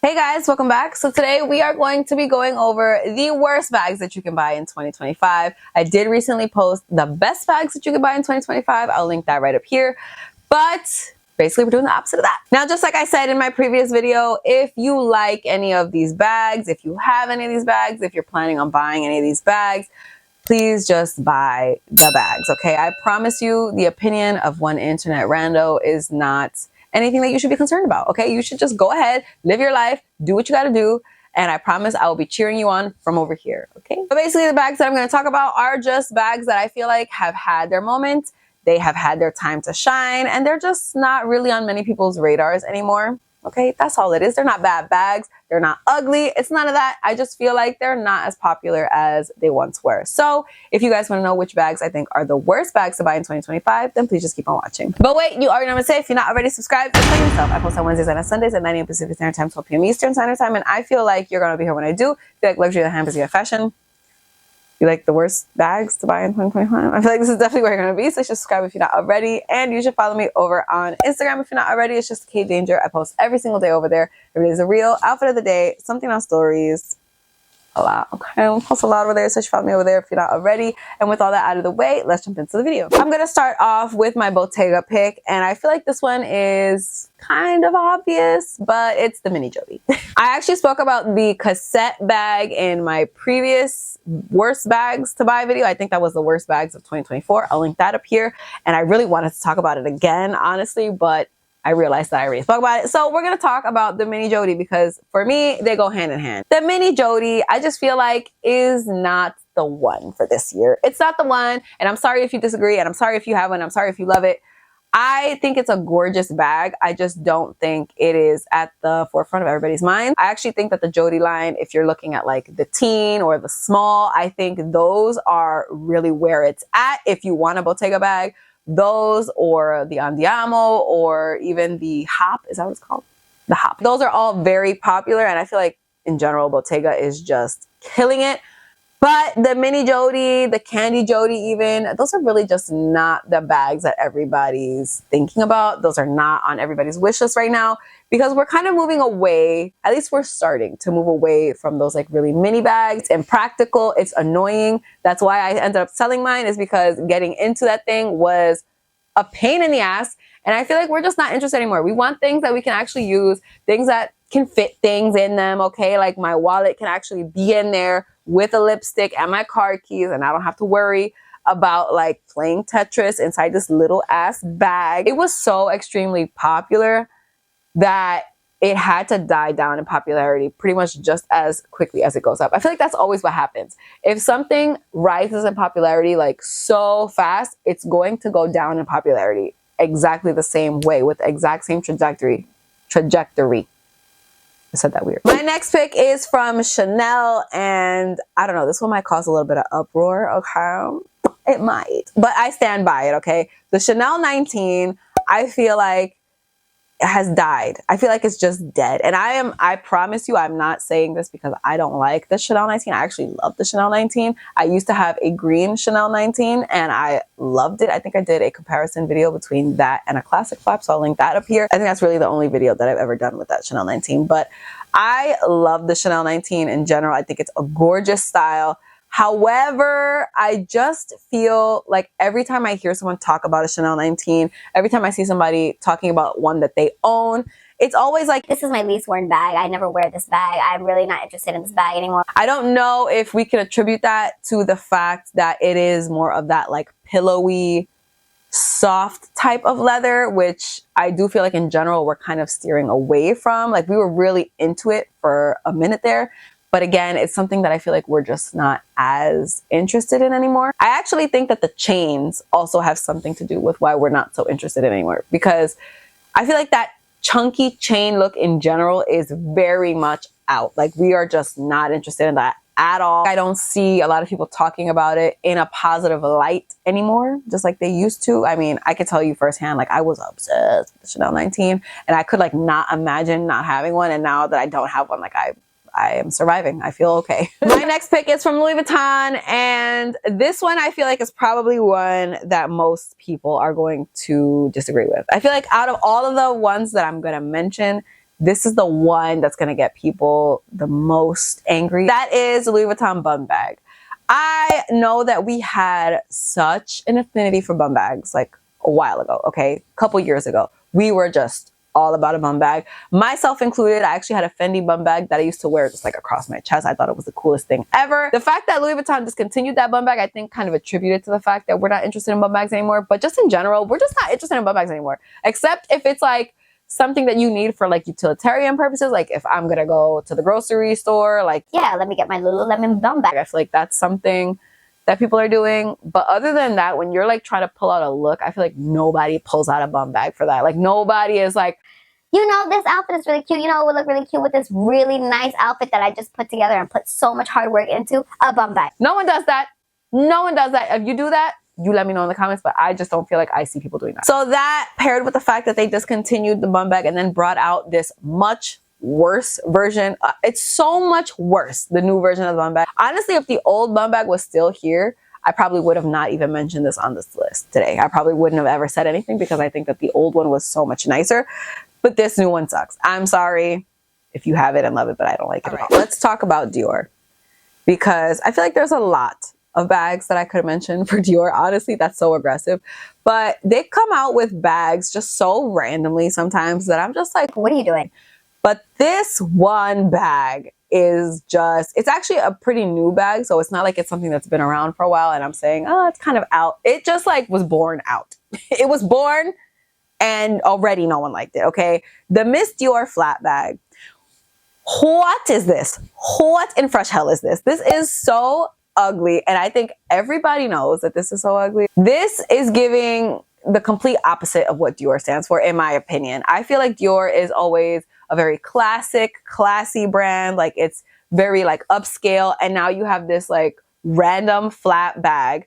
Hey guys, welcome back. So today we are going to be going over the worst bags that you can buy in 2025. I did recently post the best bags that you can buy in 2025. I'll link that right up here. But basically we're doing the opposite of that. Now, just like I said in my previous video, if you like any of these bags, if you have any of these bags, if you're planning on buying any of these bags, please just buy the bags, okay? I promise you the opinion of one internet rando is not anything that you should be concerned about, okay? You should just go ahead, live your life, do what you gotta do, and I promise I will be cheering you on from over here, okay? But basically the bags that I'm gonna talk about are just bags that I feel like have had their moment, they have had their time to shine, and they're just not really on many people's radars anymore, okay? That's all it is. They're not bad bags, they're not ugly, it's none of that. I just feel like they're not as popular as they once were. So if you guys want to know which bags I think are the worst bags to buy in 2025, then please just keep on watching. But wait, you already know what to say. If you're not already subscribed, just tell yourself. I post on Wednesdays and on Sundays at 9 a.m. Pacific Standard Time, 12 p.m. Eastern Standard Time, and I feel like you're going to be here when I do. If you like luxury, the handbags, you like fashion, you like the worst bags to buy in 2025, I feel like this is definitely where you're going to be. So subscribe if you're not already, and you should follow me over on Instagram if you're not already. It's just K Danger. I post every single day over there. Every day is a reel, outfit of the day, something on stories, a lot, okay? I post a lot over there, so you should follow me over there if you're not already. And with all that out of the way, let's jump into the video. I'm going to start off with my Bottega pick, and I feel like this one is kind of obvious, but it's the mini Jodie. I actually spoke about the cassette bag in my previous worst bags to buy video. I think that was the worst bags of 2024. I'll link that up here. And I really wanted to talk about it again, honestly, but I realized that I already spoke about it. So we're going to talk about the mini Jodie because for me, they go hand in hand. The mini Jodie, I just feel like is not the one for this year. It's not the one. And I'm sorry if you disagree. And I'm sorry if you have one. I'm sorry if you love it. I think it's a gorgeous bag. I just don't think it is at the forefront of everybody's mind. I actually think that the Jodie line, if you're looking at like the teen or the small, I think those are really where it's at. If you want a Bottega bag, those or the Andiamo or even the Hop, is that what it's called? The Hop. Those are all very popular, and I feel like in general, Bottega is just killing it. But the mini Jodie, the candy Jodie even, those are really just not the bags that everybody's thinking about. Those are not on everybody's wish list right now because we're kind of moving away, at least we're starting to move away from those like really mini bags. Impractical, it's annoying. That's why I ended up selling mine, is because getting into that thing was a pain in the ass. And I feel like we're just not interested anymore. We want things that we can actually use, things that can fit things in them, okay? Like my wallet can actually be in there with a lipstick and my car keys, and I don't have to worry about like playing Tetris inside this little ass bag. It was so extremely popular that it had to die down in popularity pretty much just as quickly as it goes up. I feel like that's always what happens. If something rises in popularity like so fast, it's going to go down in popularity exactly the same way with the exact same trajectory. I said that weird. My next pick is from Chanel, and I don't know, this one might cause a little bit of uproar, okay? It might, but I stand by it, okay? The Chanel 19, I feel like has died. I feel like it's just dead. And I promise you, I'm not saying this because I don't like the Chanel 19. I actually love the Chanel 19. I used to have a green Chanel 19 and I loved it. I think I did a comparison video between that and a classic flap, so I'll link that up here. I think that's really the only video that I've ever done with that Chanel 19, but I love the Chanel 19 in general. I think it's a gorgeous style. However, I just feel like every time I hear someone talk about a Chanel 19, every time I see somebody talking about one that they own, it's always like, this is my least worn bag. I never wear this bag. I'm really not interested in this bag anymore. I don't know if we can attribute that to the fact that it is more of that like pillowy, soft type of leather, which I do feel like in general we're kind of steering away from. Like we were really into it for a minute there. But again, it's something that I feel like we're just not as interested in anymore. I actually think that the chains also have something to do with why we're not so interested in anymore, because I feel like that chunky chain look in general is very much out. Like we are just not interested in that at all. I don't see a lot of people talking about it in a positive light anymore, just like they used to. I mean, I could tell you firsthand, like I was obsessed with the Chanel 19 and I could like not imagine not having one. And now that I don't have one, like I am surviving. I feel okay. My next pick is from Louis Vuitton, and this one I feel like is probably one that most people are going to disagree with. I feel like out of all of the ones that I'm going to mention, this is the one that's going to get people the most angry. That is the Louis Vuitton bum bag. I know that we had such an affinity for bum bags like a while ago, okay? A couple years ago. We were just all about a bum bag. Myself included, I actually had a Fendi bum bag that I used to wear just like across my chest. I thought it was the coolest thing ever. The fact that Louis Vuitton discontinued that bum bag, I think kind of attributed to the fact that we're not interested in bum bags anymore. But just in general, we're just not interested in bum bags anymore. Except if it's like something that you need for like utilitarian purposes. Like if I'm gonna go to the grocery store, like, yeah, let me get my Lululemon bum bag. I feel like that's something that people are doing. But other than that, when you're like trying to pull out a look, I feel like nobody pulls out a bum bag for that. Like nobody is like, you know, this outfit is really cute. You know, it would look really cute with this really nice outfit that I just put together and put so much hard work into, a bum bag. No one does that. No one does that. If you do that, you let me know in the comments, but I just don't feel like I see people doing that. So that paired with the fact that they discontinued the bum bag and then brought out this much worse version. It's so much worse, the new version of the bum bag. Honestly, if the old bum bag was still here, I probably would have not even mentioned this on this list today. I probably wouldn't have ever said anything because I think that the old one was so much nicer. But this new one sucks. I'm sorry if you have it and love it, but I don't like it at all. Let's talk about Dior, because I feel like there's a lot of bags that I could have mentioned for Dior. Honestly, that's so aggressive. But they come out with bags just so randomly sometimes that I'm just like, what are you doing? But this one bag is just, it's actually a pretty new bag. So it's not like it's something that's been around for a while and I'm saying, oh, it's kind of out. It just like was born out. It was born and already no one liked it, okay? The Miss Dior flat bag. What is this? What in fresh hell is this? This is so ugly, and I think everybody knows that this is so ugly. This is giving the complete opposite of what Dior stands for, in my opinion. I feel like Dior is always a very classic, classy brand. Like it's very like upscale, and now you have this like random flat bag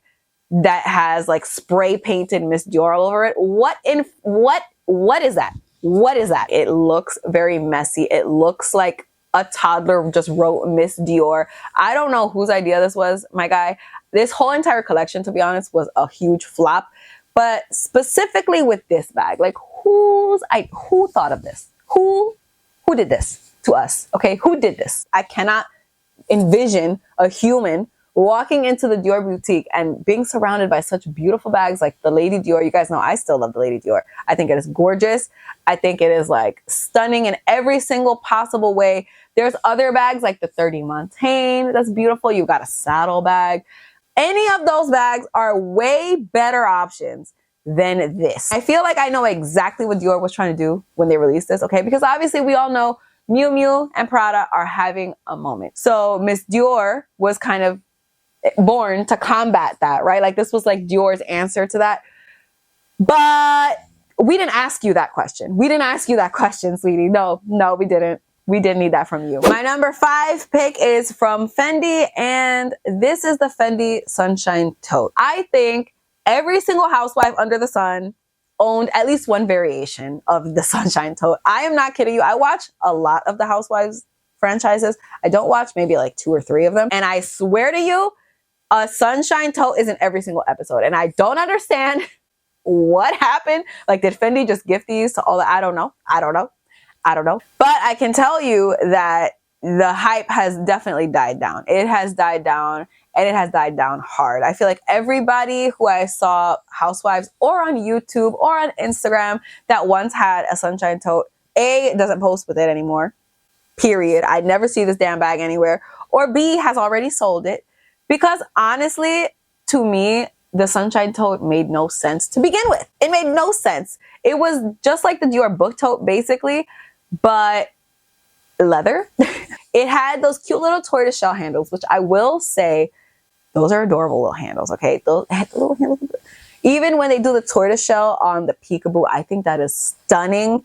that has like spray painted Miss Dior all over it. What is that? What is that? It looks very messy. It looks like a toddler just wrote Miss Dior. I don't know whose idea this was, my guy. This whole entire collection, to be honest, was a huge flop. But specifically with this bag, like who thought of this? Who did this to us? Okay, who did this? I cannot envision a human walking into the Dior boutique and being surrounded by such beautiful bags like the Lady Dior. You guys know I still love the Lady Dior. I think it is gorgeous. I think it is like stunning in every single possible way. There's other bags like the 30 Montaigne that's beautiful. You've got a saddle bag. Any of those bags are way better options than this. I feel like I know exactly what Dior was trying to do when they released this, okay? Because obviously we all know Miu Miu and Prada are having a moment. So Miss Dior was kind of born to combat that, right? Like this was like Dior's answer to that. But we didn't ask you that question. We didn't ask you that question, sweetie. No, we didn't. We didn't need that from you. My number 5 pick is from Fendi, and this is the Fendi Sunshine tote. I think every single housewife under the sun owned at least one variation of the Sunshine tote. I am not kidding you. I watch a lot of the Housewives franchises. I don't watch maybe like 2 or 3 of them. And I swear to you, a Sunshine tote is in every single episode. And I don't understand what happened. Like, did Fendi just gift these to all the, I don't know. But I can tell you that the hype has definitely died down. It has died down, and it has died down hard. I feel like everybody who I saw Housewives or on YouTube or on Instagram that once had a Sunshine tote, A, doesn't post with it anymore, period. I never see this damn bag anywhere. Or B, has already sold it. Because honestly, to me, the Sunshine tote made no sense to begin with. It made no sense. It was just like the Dior book tote, basically, but leather. It had those cute little tortoiseshell handles, which I will say, those are adorable little handles, okay? Those had the little handles. Even when they do the tortoiseshell on the peekaboo, I think that is stunning.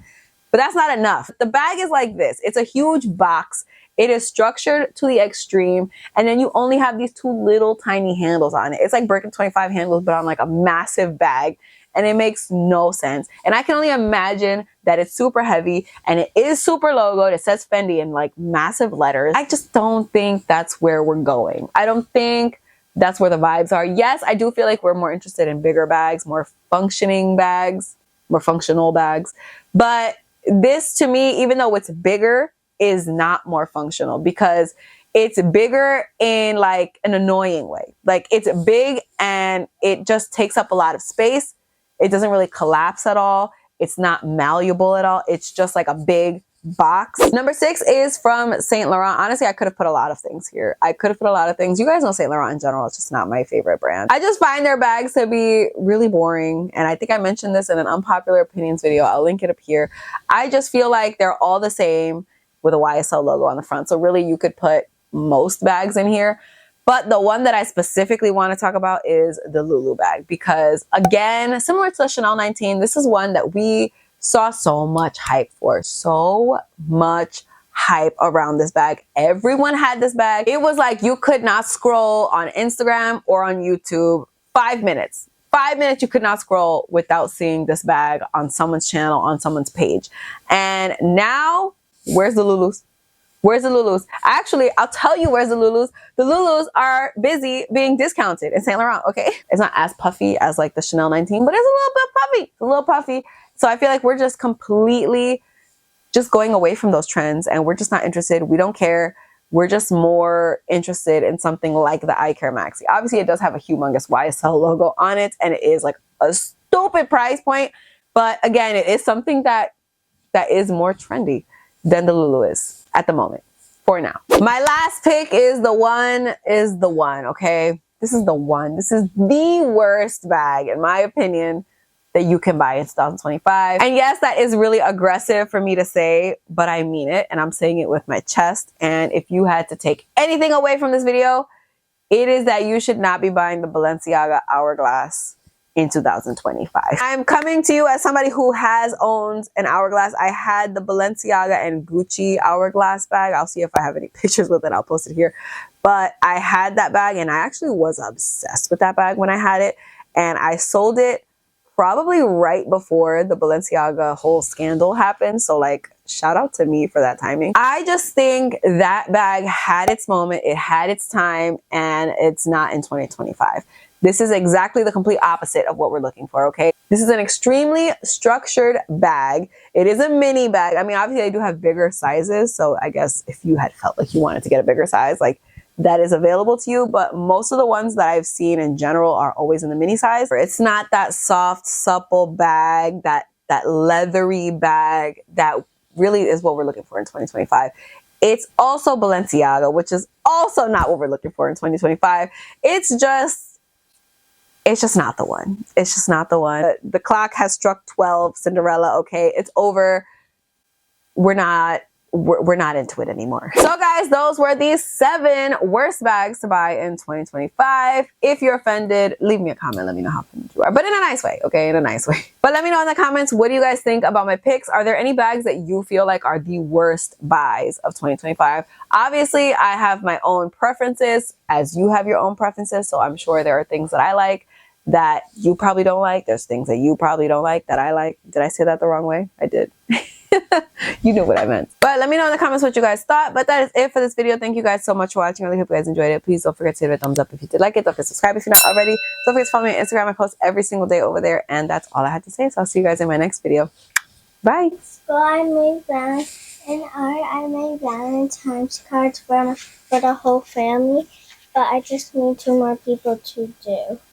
But that's not enough. The bag is like this. It's a huge box. It is structured to the extreme, and then you only have these 2 little tiny handles on it. It's like Birkin 25 handles, but on like a massive bag, and it makes no sense. And I can only imagine that it's super heavy, and it is super logoed. It says Fendi in like massive letters. I just don't think that's where we're going. I don't think that's where the vibes are. Yes, I do feel like we're more interested in bigger bags, more functioning bags, more functional bags, but this to me, even though it's bigger, is not more functional because it's bigger in like an annoying way. Like it's big and it just takes up a lot of space. It doesn't really collapse at all. It's not malleable at all. It's just like a big box. Number 6 is from Saint Laurent. Honestly, I could have put a lot of things here. I could have put a lot of things. You guys know Saint Laurent in general. It's just not my favorite brand. I just find their bags to be really boring. And I think I mentioned this in an unpopular opinions video. I'll link it up here. I just feel like they're all the same with a YSL logo on the front. So really you could put most bags in here. But the one that I specifically want to talk about is the Loulou bag because, again, similar to the Chanel 19, this is one that we saw so much hype for. So much hype around this bag. Everyone had this bag. It was like you could not scroll on Instagram or on YouTube 5 minutes. 5 minutes you could not scroll without seeing this bag on someone's channel, on someone's page. And now, where's the Loulous? Where's the Loulous? Actually, I'll tell you where's the Loulous. The Loulous are busy being discounted in Saint Laurent, okay? It's not as puffy as like the Chanel 19, but it's a little bit puffy. It's a little puffy. So I feel like we're just completely just going away from those trends and we're just not interested. We don't care. We're just more interested in something like the Eye Care Maxi. Obviously, it does have a humongous YSL logo on it and it is like a stupid price point. But again, it is something that is more trendy than the Loulou is at the moment, for now. My last pick is the one, okay? This is the one. This is the worst bag, in my opinion, that you can buy in 2025. And yes, that is really aggressive for me to say, but I mean it, and I'm saying it with my chest. And if you had to take anything away from this video, it is that you should not be buying the Balenciaga Hourglass in 2025. I'm coming to you as somebody who has owned an Hourglass. I had the Balenciaga and Gucci Hourglass bag. I'll see if I have any pictures with it. I'll post it here. But I had that bag and I actually was obsessed with that bag when I had it. And I sold it probably right before the Balenciaga whole scandal happened. So like, shout out to me for that timing. I just think that bag had its moment. It had its time and it's not in 2025. This is exactly the complete opposite of what we're looking for, okay? This is an extremely structured bag. It is a mini bag. I mean, obviously they do have bigger sizes. So I guess if you had felt like you wanted to get a bigger size, like that is available to you. But most of the ones that I've seen in general are always in the mini size. It's not that soft, supple bag, that leathery bag that really is what we're looking for in 2025. It's also Balenciaga, which is also not what we're looking for in 2025. It's just not the one. It's just not the one. The clock has struck 12, Cinderella, okay? It's over. We're not into it anymore. So guys, those were the 7 worst bags to buy in 2025. If you're offended, leave me a comment. Let me know how offended you are. But in a nice way, okay? In a nice way. But let me know in the comments, what do you guys think about my picks? Are there any bags that you feel like are the worst buys of 2025? Obviously, I have my own preferences, as you have your own preferences. So I'm sure there are things that I like that you probably don't like. There's things that you probably don't like that I like. Did I say that the wrong way? I did. You know what I meant. But let me know in the comments what you guys thought. But that is it for this video. Thank you guys so much for watching. I really hope you guys enjoyed it. Please don't forget to give it a thumbs up if you did like it. Don't forget to subscribe if you're not already. Don't forget to follow me on Instagram. I post every single day over there. And that's all I had to say. So I'll see you guys in my next video. Bye. So I made Valentine's cards for the whole family, but I just need 2 more people to do.